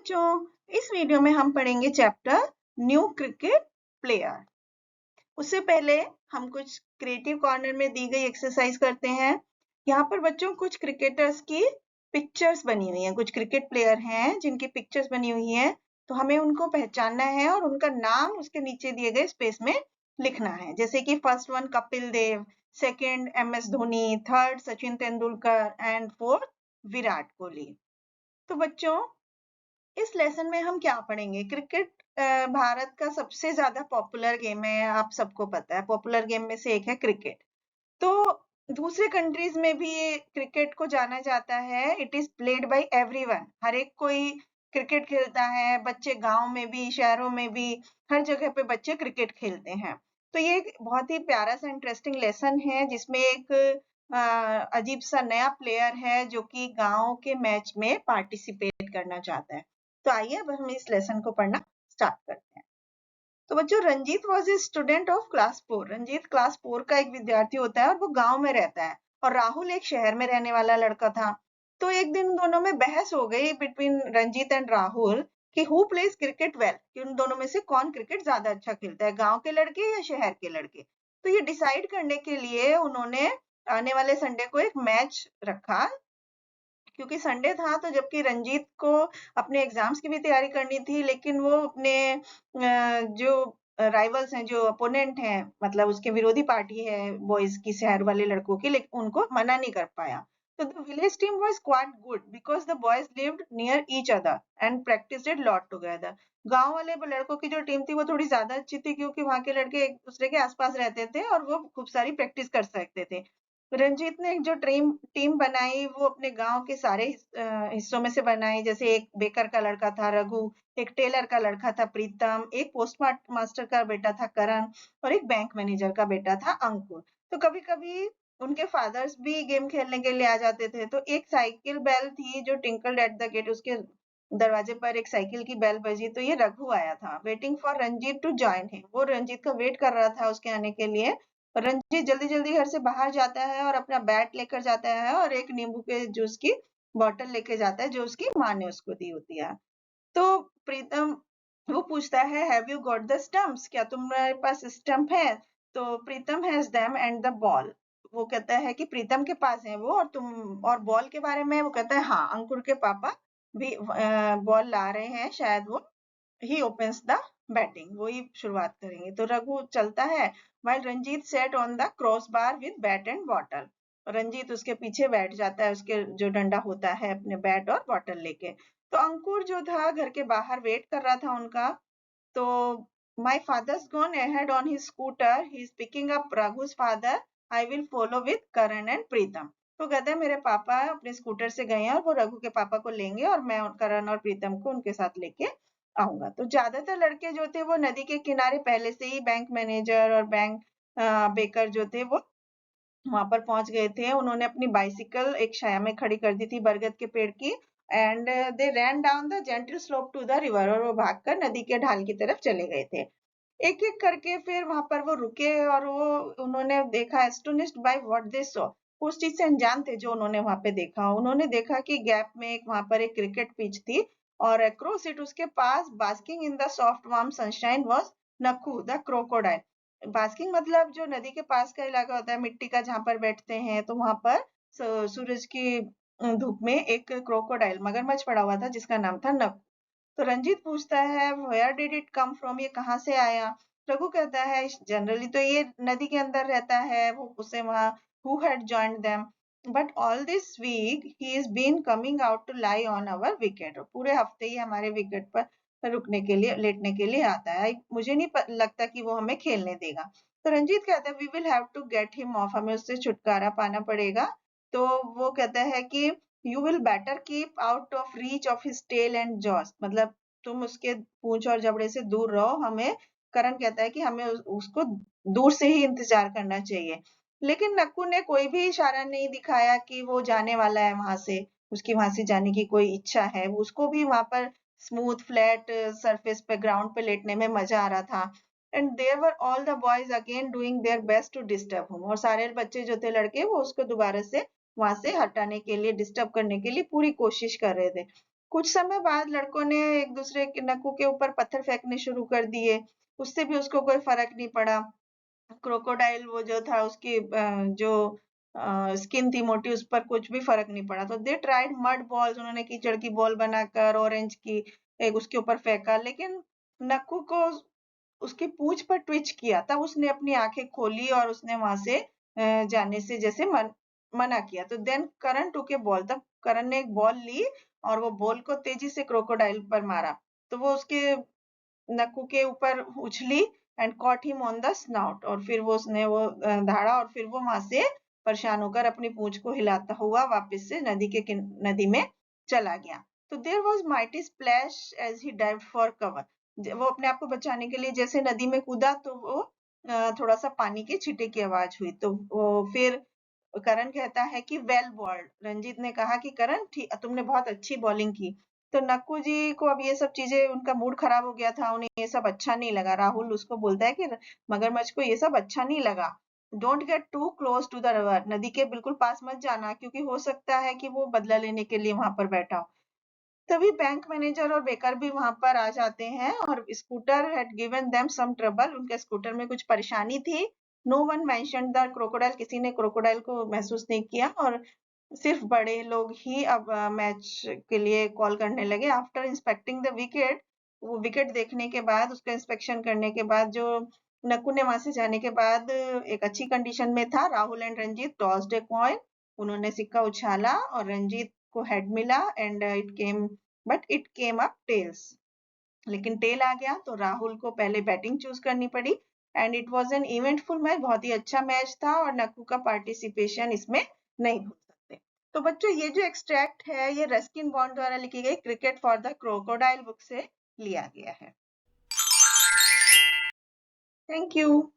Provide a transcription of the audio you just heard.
बच्चों, इस वीडियो में हम पढ़ेंगे चैप्टर न्यू क्रिकेट प्लेयर। उससे पहले हम कुछ क्रिएटिव कॉर्नर में दी गई एक्सरसाइज करते हैं। यहाँ पर बच्चों कुछ क्रिकेटर्स की पिक्चर्स बनी हुई हैं, कुछ क्रिकेट प्लेयर हैं जिनकी पिक्चर्स बनी हुई हैं, तो हमें उनको पहचानना है और उनका नाम उसके नीचे दिए गए स्पेस में लिखना है। जैसे कि first one Kapil Dev, second MS Dhoni, third Sachin Tendulkar and fourth Virat Kohli. तो बच्चों, इस लेसन में हम क्या पढ़ेंगे? क्रिकेट भारत का सबसे ज्यादा पॉपुलर गेम है, आप सबको पता है। पॉपुलर गेम में से एक है क्रिकेट। तो दूसरे कंट्रीज में भी क्रिकेट को जाना जाता है। It is played by everyone, हर एक कोई क्रिकेट खेलता है। बच्चे गांव में भी, शहरों में भी, हर जगह पे बच्चे क्रिकेट खेलते हैं। तो ये एक बहुत ही प्यारा सा इंटरेस्टिंग लेसन है जिसमें एक अजीब सा नया प्लेयर है जो कि गांव के मैच में पार्टिसिपेट करना चाहता है। तो आइए अब हम इस लेसन को पढ़ना स्टार्ट करते हैं। तो बच्चों, Ranjit was a student of class 4। Ranjit class 4 का एक विद्यार्थी होता है और वो गांव में रहता है, और राहुल एक शहर में रहने वाला लड़का था। तो एक दिन दोनों में बहस हो गई बिटवीन रंजीत एंड राहुल कि हु प्लेज क्रिकेट वेल, कि उन दोनों में से कौन क्रिकेट ज्यादा अच्छा खेलता है, गांव के लड़के या शहर के लड़के। तो ये डिसाइड करने के लिए उन्होंने आने वाले संडे को एक मैच रखा, क्योंकि संडे था। तो जबकि रंजीत को अपने एग्जाम्स की भी तैयारी करनी थी, लेकिन वो अपने जो राइवल्स हैं, जो अपोनेंट हैं, मतलब उसके विरोधी पार्टी है बॉयज की, शहर वाले लड़कों की, लेकिन उनको मना नहीं कर पाया। तो the village team was quite good because the boys lived near each other and practised lot together. गांव वाले लड़कों की जो टीम थी वो थोड़ी ज्यादा अच्छी थी, क्योंकि वहां के लड़के एक दूसरे के आसपास रहते थे और वो खूब सारी प्रैक्टिस कर सकते थे। रंजीत ने एक जो टीम बनाई वो अपने गांव के सारे हिस्सों में से बनाई। जैसे एक बेकर का लड़का था रघु, एक टेलर का लड़का था प्रीतम, एक पोस्ट मास्टर का बेटा था करण, और एक बैंक मैनेजर का बेटा था अंकुर। तो कभी कभी उनके फादर्स भी गेम खेलने के लिए आ जाते थे। तो एक साइकिल बेल थी जो टिंकल्ड एट द गेट, उसके दरवाजे पर एक साइकिल की बेल बजी। तो ये रघु आया था, waiting for Ranjit to join him. वो रंजीत का वेट कर रहा था उसके आने के लिए। रंजीत जल्दी जल्दी घर से बाहर जाता है और अपना बैट लेकर जाता है और एक नींबू के जूस की बॉटल लेके जाता है जो उसकी माँ ने उसको दी होती है। तो प्रीतम, वो पूछता है have you got the stumps, क्या तुम्हारे पास स्टंप है? तो Pritam has them and the ball. वो कहता है कि प्रीतम के पास है वो, और तुम और बॉल के बारे में वो कहता है हाँ, अंकुर के पापा भी बॉल ला रहे हैं, शायद वो ही ओपन्स द बैटिंग, वो ही शुरुआत करेंगे। तो रघु चलता है while Ranjit set on the cross bar with bat and bottle. Ranjit उसके पीछे बैठ जाता है, उसके जो डंडा होता है, अपने बैट और बॉटल लेके। तो अंकुर जो था घर के बाहर वेट कर रहा था उनका। तो my father's gone ahead on his scooter, he is picking up Raghu's father, I will follow with Karan and Pritam. तो कहते हैं मेरे पापा अपने स्कूटर से गए हैं और वो रघु के पापा को लेंगे, और मैं करण और प्रीतम को उनके साथ लेके आऊंगा। तो ज्यादातर लड़के जो थे वो नदी के किनारे पहले से ही, बैंक मैनेजर और बैंक बेकर जो थे वो वहां पर पहुंच गए थे। उन्होंने अपनी बाइसिकल एक छाया में खड़ी कर दी थी बरगद के पेड़ की, and they ran down the gentle slope to the river, और वो भागकर नदी के ढाल की तरफ चले गए थे। एक एक करके फिर वहां पर वो रुके, और वो उन्होंने देखा, astonished by what they saw, उस चीज से अनजान थे जो उन्होंने वहां पे देखा। उन्होंने देखा कि गैप में एक वहां पर एक क्रिकेट पिच थी, और अक्रॉस इट, उसके पास, basking in the soft warm sunshine was Nakku the crocodile. Basking मतलब जो नदी के पास का इलाका होता है, मिट्टी का, जहां पर बैठते हैं, तो वहां पर सूरज की धूप में एक क्रोकोडाइल, मगरमच्छ पड़ा हुआ था जिसका नाम था नक्कू। तो रंजीत पूछता है where did it come from, ये कहाँ से आया? रघु कहता है जनरली तो ये नदी के अंदर रहता है, वो उसे वहां who had joined them, but all this week he is been coming out to lie on our wicket. पूरे हफ्ते ही हमारे विकेट पर रुकने के लिए, लेटने के लिए आता है। मुझे नहीं लगता कि वो हमें खेलने देगा। तो रंजीत कहता है we will have to get him off, हमें उससे छुटकारा पाना पड़ेगा। तो वो कहता है कि you will better keep out of reach of his tail and jaws, मतलब तुम उसके पूंछ और जबड़े से दूर रहो। हमें, करण कहता है कि हमें उसको दूर से ही इंतजार करना चाहिए। लेकिन नक्कू ने कोई भी इशारा नहीं दिखाया कि वो जाने वाला है वहां से, उसकी वहां से जाने की कोई इच्छा है। उसको भी वहां पर स्मूथ फ्लैट सरफेस पे, ग्राउंड पे लेटने में मजा आ रहा था। And there were all the boys again doing their best to disturb him, और सारे बच्चे जो थे, लड़के, वो उसको दोबारा से वहां से हटाने के लिए, डिस्टर्ब करने के लिए पूरी कोशिश कर रहे थे। कुछ समय बाद लड़कों ने एक दूसरे के नक्कू के ऊपर पत्थर फेंकने शुरू कर दिए, उससे भी उसको कोई फर्क नहीं पड़ा। क्रोकोडाइल वो जो था उसकी जो स्किन थी मोटी, उस पर कुछ भी फर्क नहीं पड़ा। तो दे ट्राइड मड बॉल्स, उन्होंने कीचड़ की बॉल बनाकर ऑरेंज की एक उसके ऊपर फेंका, लेकिन नक्कू को उसकी पूंछ पर ट्विच किया, तब उसने अपनी आंखें खोली और उसने वहां से जाने से जैसे मना किया। तो देन करण टूक ए बॉल, तब करण ने एक बॉल ली और वो बॉल को तेजी से क्रोकोडाइल पर मारा, तो वो उसके नक्कू के ऊपर उछली and cot him on the snout, और फिर वो उसने वो धाड़ा और फिर वो वहां से परेशान होकर अपनी पूंछ को हिलाता हुआ वापस से नदी में चला गया। तो there was mighty splash as he dived for cover, वो अपने आप को बचाने के लिए जैसे नदी में कूदा तो वो थोड़ा सा पानी के छींटे की आवाज हुई। तो वो फिर करण कहता है कि वेल बॉल्ड, रंजीत ने कहा कि करण ठीक, तुमने बहुत अच्छी बॉलिंग की। तो नक्कू जी को अब ये सब चीजें, उनका मूड खराब हो गया था, उन्हें ये सब अच्छा नहीं लगा। राहुल उसको बोलता है कि मगरमच्छ को ये सब अच्छा नहीं लगा। Don't get too close to the river, नदी के बिल्कुल पास मत जाना, क्योंकि हो सकता है कि वो बदला लेने के लिए वहां पर बैठा हो। तभी बैंक मैनेजर और बेकर भी वहां पर आ जाते हैं, और scooter had given them some trouble, उनके स्कूटर में कुछ परेशानी थी। No one mentioned the crocodile, किसी ने क्रोकोडाइल को महसूस नहीं किया, और सिर्फ बड़े लोग ही अब मैच के लिए कॉल करने लगे। आफ्टर इंस्पेक्टिंग द विकेट, वो विकेट देखने के बाद, उसका इंस्पेक्शन करने के बाद, जो नक्कू ने वहां से जाने के बाद एक अच्छी कंडीशन में था, Rahul and Ranjit tossed a coin, उन्होंने सिक्का उछाला और रंजीत को हेड मिला and it came up tails, लेकिन टेल आ गया, तो राहुल को पहले बैटिंग चूज करनी पड़ी। And it was an eventful match, बहुत ही अच्छा मैच था, और नक्कू का पार्टिसिपेशन इसमें नहीं भूल सकते। तो बच्चों, ये जो एक्सट्रैक्ट है ये रस्किन बॉन्ड द्वारा लिखी गई cricket for the crocodile book से लिया गया है। Thank you.